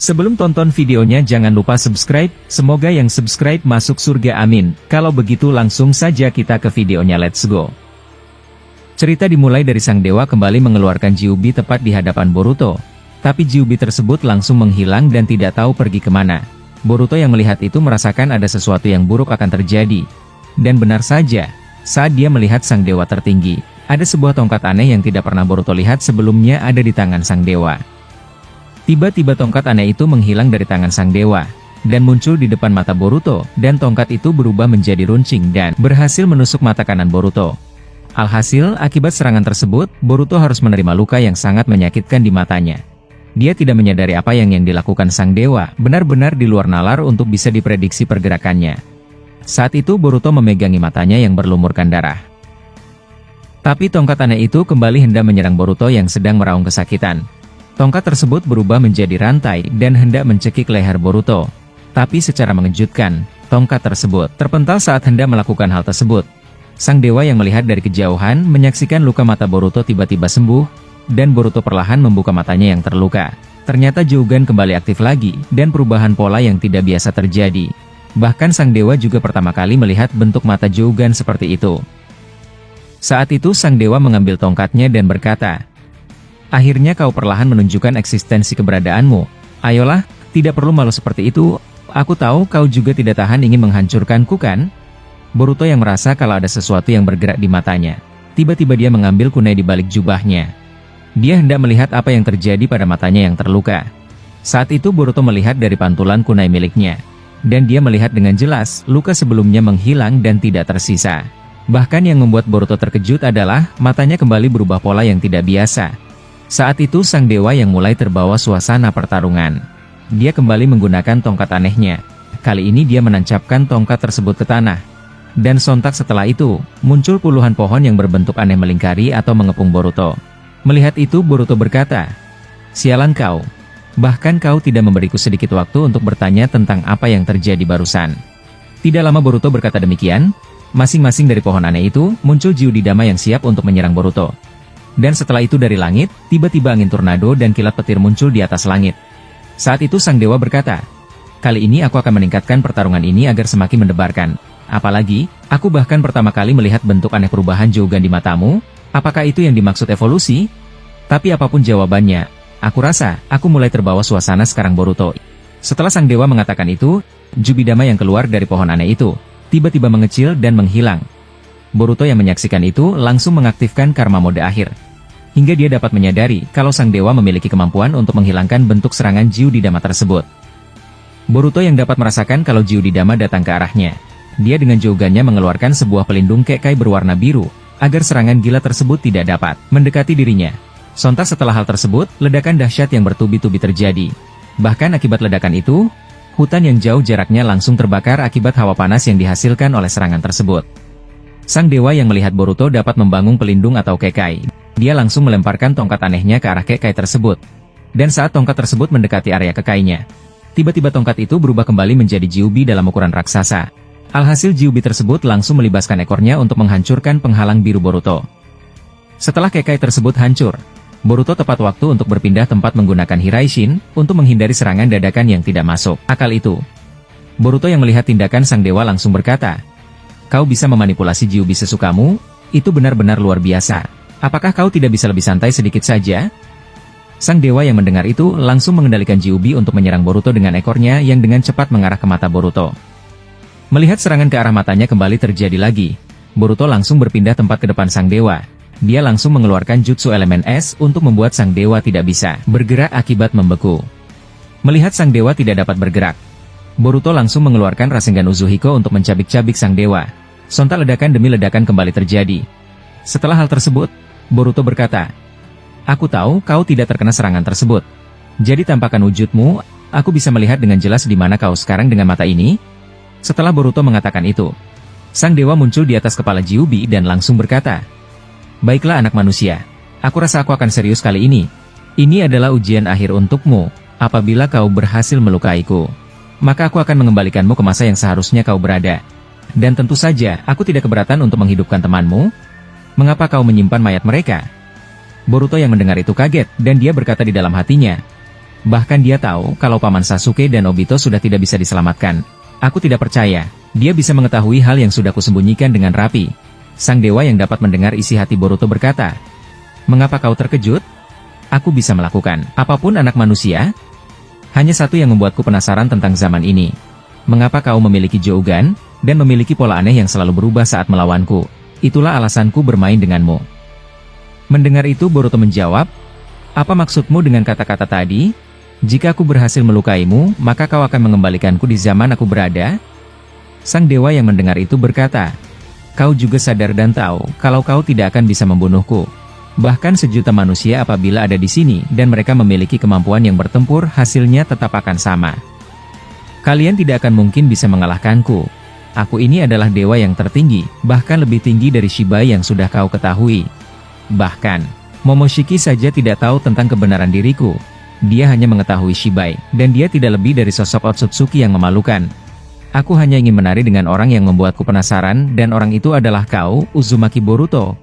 Sebelum tonton videonya jangan lupa subscribe, semoga yang subscribe masuk surga amin. Kalau begitu langsung saja kita ke videonya, let's go. Cerita dimulai dari sang dewa kembali mengeluarkan Kyuubi tepat di hadapan Boruto. Tapi Kyuubi tersebut langsung menghilang dan tidak tahu pergi kemana. Boruto yang melihat itu merasakan ada sesuatu yang buruk akan terjadi. Dan benar saja, saat dia melihat sang dewa tertinggi, ada sebuah tongkat aneh yang tidak pernah Boruto lihat sebelumnya ada di tangan sang dewa. Tiba-tiba tongkat aneh itu menghilang dari tangan sang dewa, dan muncul di depan mata Boruto, dan tongkat itu berubah menjadi runcing dan berhasil menusuk mata kanan Boruto. Alhasil, akibat serangan tersebut, Boruto harus menerima luka yang sangat menyakitkan di matanya. Dia tidak menyadari apa yang dilakukan sang dewa, benar-benar di luar nalar untuk bisa diprediksi pergerakannya. Saat itu Boruto memegangi matanya yang berlumurkan darah. Tapi tongkat aneh itu kembali hendak menyerang Boruto yang sedang meraung kesakitan. Tongkat tersebut berubah menjadi rantai dan hendak mencekik leher Boruto. Tapi secara mengejutkan, tongkat tersebut terpental saat hendak melakukan hal tersebut. Sang dewa yang melihat dari kejauhan menyaksikan luka mata Boruto tiba-tiba sembuh, dan Boruto perlahan membuka matanya yang terluka. Ternyata Jougan kembali aktif lagi, dan perubahan pola yang tidak biasa terjadi. Bahkan sang dewa juga pertama kali melihat bentuk mata Jougan seperti itu. Saat itu sang dewa mengambil tongkatnya dan berkata, "Akhirnya kau perlahan menunjukkan eksistensi keberadaanmu. Ayolah, tidak perlu malu seperti itu. Aku tahu kau juga tidak tahan ingin menghancurkanku kan?" Boruto yang merasa kalau ada sesuatu yang bergerak di matanya. Tiba-tiba dia mengambil kunai di balik jubahnya. Dia hendak melihat apa yang terjadi pada matanya yang terluka. Saat itu Boruto melihat dari pantulan kunai miliknya. Dan dia melihat dengan jelas, luka sebelumnya menghilang dan tidak tersisa. Bahkan yang membuat Boruto terkejut adalah, matanya kembali berubah pola yang tidak biasa. Saat itu sang dewa yang mulai terbawa suasana pertarungan. Dia kembali menggunakan tongkat anehnya. Kali ini dia menancapkan tongkat tersebut ke tanah. Dan sontak setelah itu, muncul puluhan pohon yang berbentuk aneh melingkari atau mengepung Boruto. Melihat itu Boruto berkata, "Sialan kau. Bahkan kau tidak memberiku sedikit waktu untuk bertanya tentang apa yang terjadi barusan." Tidak lama Boruto berkata demikian, masing-masing dari pohon aneh itu, muncul Gyudidama yang siap untuk menyerang Boruto. Dan setelah itu dari langit, tiba-tiba angin tornado dan kilat petir muncul di atas langit. Saat itu sang dewa berkata, "Kali ini aku akan meningkatkan pertarungan ini agar semakin mendebarkan. Apalagi, aku bahkan pertama kali melihat bentuk aneh perubahan Jougan di matamu. Apakah itu yang dimaksud evolusi?" Tapi apapun jawabannya, aku rasa, aku mulai terbawa suasana sekarang Boruto. Setelah sang dewa mengatakan itu, Gyudidama yang keluar dari pohon aneh itu, tiba-tiba mengecil dan menghilang. Boruto yang menyaksikan itu langsung mengaktifkan karma mode akhir. Hingga dia dapat menyadari kalau sang dewa memiliki kemampuan untuk menghilangkan bentuk serangan Gyudidama tersebut. Boruto yang dapat merasakan kalau Gyudidama datang ke arahnya. Dia dengan Jougannya mengeluarkan sebuah pelindung kekai berwarna biru, agar serangan gila tersebut tidak dapat mendekati dirinya. Sontak setelah hal tersebut, ledakan dahsyat yang bertubi-tubi terjadi. Bahkan akibat ledakan itu, hutan yang jauh jaraknya langsung terbakar akibat hawa panas yang dihasilkan oleh serangan tersebut. Sang dewa yang melihat Boruto dapat membangun pelindung atau kekai, dia langsung melemparkan tongkat anehnya ke arah kekai tersebut. Dan saat tongkat tersebut mendekati area kekainya, tiba-tiba tongkat itu berubah kembali menjadi Kyuubi dalam ukuran raksasa. Alhasil Kyuubi tersebut langsung melibaskan ekornya untuk menghancurkan penghalang biru Boruto. Setelah kekai tersebut hancur, Boruto tepat waktu untuk berpindah tempat menggunakan Hiraishin untuk menghindari serangan dadakan yang tidak masuk akal itu. Boruto yang melihat tindakan sang dewa langsung berkata, "Kau bisa memanipulasi Kyuubi sesukamu? Itu benar-benar luar biasa. Apakah kau tidak bisa lebih santai sedikit saja?" Sang dewa yang mendengar itu langsung mengendalikan Kyuubi untuk menyerang Boruto dengan ekornya yang dengan cepat mengarah ke mata Boruto. Melihat serangan ke arah matanya kembali terjadi lagi, Boruto langsung berpindah tempat ke depan sang dewa. Dia langsung mengeluarkan jutsu elemen es untuk membuat sang dewa tidak bisa bergerak akibat membeku. Melihat sang dewa tidak dapat bergerak, Boruto langsung mengeluarkan Rasengan Uzuhiko untuk mencabik-cabik sang dewa. Sontak ledakan demi ledakan kembali terjadi. Setelah hal tersebut, Boruto berkata, "Aku tahu kau tidak terkena serangan tersebut. Jadi tampakkan wujudmu, aku bisa melihat dengan jelas di mana kau sekarang dengan mata ini." Setelah Boruto mengatakan itu, sang dewa muncul di atas kepala Kyuubi dan langsung berkata, "Baiklah anak manusia, aku rasa aku akan serius kali ini. Ini adalah ujian akhir untukmu. Apabila kau berhasil melukaiku, maka aku akan mengembalikanmu ke masa yang seharusnya kau berada. Dan tentu saja, aku tidak keberatan untuk menghidupkan temanmu. Mengapa kau menyimpan mayat mereka?" Boruto yang mendengar itu kaget, dan dia berkata di dalam hatinya, Bahkan dia tahu kalau Paman Sasuke dan Obito sudah tidak bisa diselamatkan. Aku tidak percaya, dia bisa mengetahui hal yang sudah kusembunyikan dengan rapi. Sang dewa yang dapat mendengar isi hati Boruto berkata, "Mengapa kau terkejut? Aku bisa melakukan apapun anak manusia. Hanya satu yang membuatku penasaran tentang zaman ini. Mengapa kau memiliki Jougan, dan memiliki pola aneh yang selalu berubah saat melawanku? Itulah alasanku bermain denganmu." Mendengar itu Boruto menjawab, "Apa maksudmu dengan kata-kata tadi? Jika aku berhasil melukaimu, maka kau akan mengembalikanku di zaman aku berada?" Sang dewa yang mendengar itu berkata, "Kau juga sadar dan tahu kalau kau tidak akan bisa membunuhku. Bahkan sejuta manusia apabila ada di sini dan mereka memiliki kemampuan yang bertempur, hasilnya tetap akan sama. Kalian tidak akan mungkin bisa mengalahkanku. Aku ini adalah dewa yang tertinggi, bahkan lebih tinggi dari Shibai yang sudah kau ketahui. Bahkan, Momoshiki saja tidak tahu tentang kebenaran diriku. Dia hanya mengetahui Shibai, dan dia tidak lebih dari sosok Otsutsuki yang memalukan. Aku hanya ingin menari dengan orang yang membuatku penasaran, dan orang itu adalah kau, Uzumaki Boruto.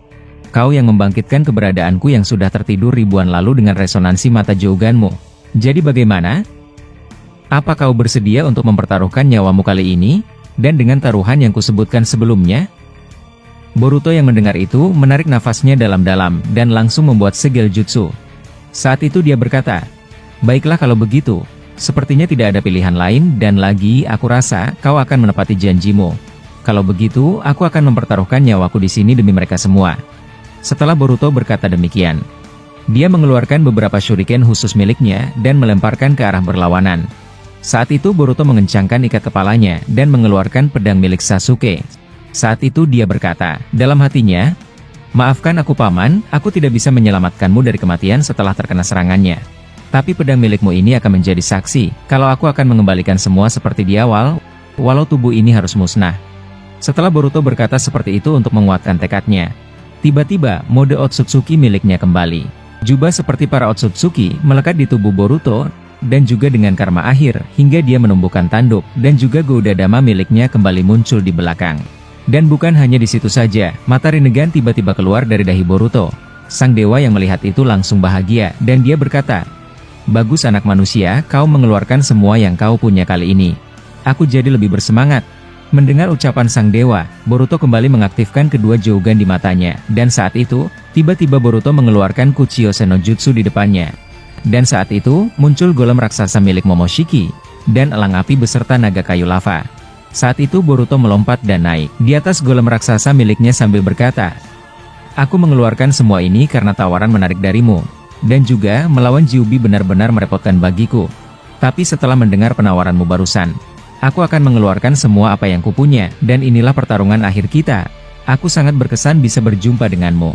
Kau yang membangkitkan keberadaanku yang sudah tertidur ribuan lalu dengan resonansi mata Jouganmu. Jadi bagaimana? Apa kau bersedia untuk mempertaruhkan nyawamu kali ini, dan dengan taruhan yang kusebutkan sebelumnya?" Boruto yang mendengar itu menarik nafasnya dalam-dalam, dan langsung membuat segel jutsu. Saat itu dia berkata, "Baiklah kalau begitu, sepertinya tidak ada pilihan lain, dan lagi aku rasa kau akan menepati janjimu. Kalau begitu, aku akan mempertaruhkan nyawaku di sini demi mereka semua." Setelah Boruto berkata demikian, dia mengeluarkan beberapa shuriken khusus miliknya, dan melemparkan ke arah berlawanan. Saat itu Boruto mengencangkan ikat kepalanya, dan mengeluarkan pedang milik Sasuke. Saat itu dia berkata, dalam hatinya, "Maafkan aku Paman, aku tidak bisa menyelamatkanmu dari kematian setelah terkena serangannya. Tapi pedang milikmu ini akan menjadi saksi, kalau aku akan mengembalikan semua seperti di awal, walau tubuh ini harus musnah." Setelah Boruto berkata seperti itu untuk menguatkan tekadnya, tiba-tiba mode Otsutsuki miliknya kembali. Jubah seperti para Otsutsuki melekat di tubuh Boruto, dan juga dengan karma akhir, hingga dia menumbuhkan tanduk, dan juga Goudadama miliknya kembali muncul di belakang. Dan bukan hanya di situ saja, mata Rinnegan tiba-tiba keluar dari dahi Boruto. Sang dewa yang melihat itu langsung bahagia, dan dia berkata, "Bagus anak manusia, kau mengeluarkan semua yang kau punya kali ini. Aku jadi lebih bersemangat." Mendengar ucapan sang dewa, Boruto kembali mengaktifkan kedua Jougan di matanya, dan saat itu, tiba-tiba Boruto mengeluarkan Kuchio Senojutsu di depannya. Dan saat itu, muncul golem raksasa milik Momoshiki, dan elang api beserta naga kayu lava. Saat itu Boruto melompat dan naik di atas golem raksasa miliknya sambil berkata, "Aku mengeluarkan semua ini karena tawaran menarik darimu, dan juga melawan Kyuubi benar-benar merepotkan bagiku. Tapi setelah mendengar penawaranmu barusan, aku akan mengeluarkan semua apa yang kupunya, dan inilah pertarungan akhir kita. Aku sangat berkesan bisa berjumpa denganmu."